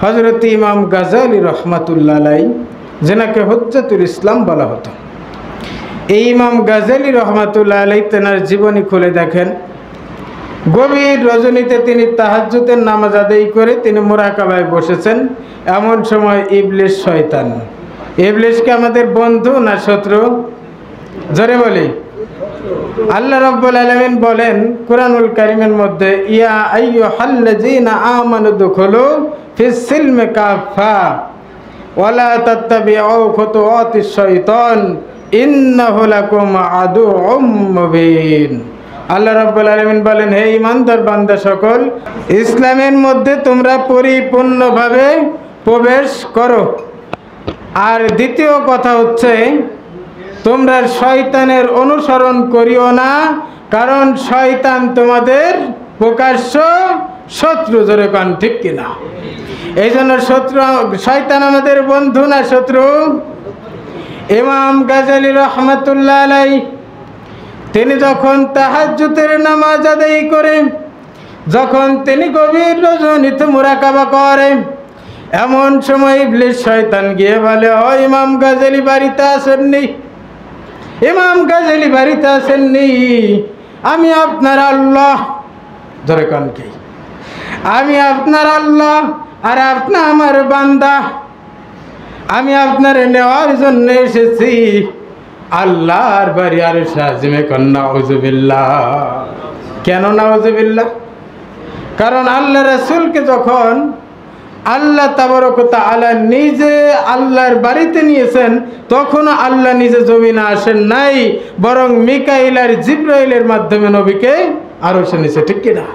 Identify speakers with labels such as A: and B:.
A: হযরত ইমাম গাজালি রহমাতুল্লাহ আলাইহি, যেনাকে হুজ্জাতুল ইসলাম বলা হতো। এই ইমাম গাজালি রহমাতুল্লাহ আলাইহি তেনার জীবনী খুলে দেখেন, গভীর রজনীতে তিনি তাহাজ্জুদের নামাজ আদায় করে তিনি মুরাকাবায় বসেছেন। এমন সময় ইবলিস, শয়তান, ইবলিসকে আমাদের বন্ধু না শত্রু? জোরে বলি। আল্লাহ রাব্বুল আলামিন বলেন কুরআনুল কারীমের মধ্যে, ইয়া আইয়ুহাল্লাযীনা আমানু দুখুলু ফিস সিলমি কাফা ওয়ালা তাত্তাবিউ খুতুওয়াতিশ শাইতান ইন্নাহু লাকুম আদুউম মুবিন। আল্লাহ রাব্বুল আলামিন বলেন, হে ঈমানদার বান্দা সকল, ইসলামের মধ্যে তোমরা পরিপূর্ণভাবে প্রবেশ করো। আর দ্বিতীয় কথা হচ্ছে, তোমরা শয়তানের অনুসরণ করিও না, কারণ শয়তান তোমাদের প্রকাশ্য শত্রু। জোরে কান ঠিক কিনা? এই জন্য শয়তান আমাদের বন্ধু না শত্রু? ইমাম গাজালি রহমাতুল্লাহ আলাইহি তিনি যখন তাহাজ্জুদের নামাজ আদায় করে, যখন তিনি গভীর রজনীতে মুরাকাবা করে, এমন সময় ইবলিস, শয়তান গিয়ে বলে, ও ইমাম গাজালি বাড়িতে আসেননি? ইমাম গাজালি বাড়িতে আসেননি? আমি আপনার আল্লাহ। ধরে কান কি? আমি আপনার আল্লাহ আর আপনি আমার বান্দা। আমি আপনার নেওয়ার জন্য এসেছি আল্লাহর বাড়ি। আর শাহজিমে কন্যা নাউজুবিল্লাহ। কেন নাউজুবিল্লাহ? কারণ আল্লাহ রাসূলকে যখন আল্লাহ তাবারক ওয়া তাআলা নিজে আল্লাহর বাড়িতে নিয়েছেন, তখন আল্লাহ নিজে জমিনে আসেন নাই, বরং মিকাইল আর জিবরাইলের মাধ্যমে নবীকে আরশে নিয়েছে। ঠিক কিনা?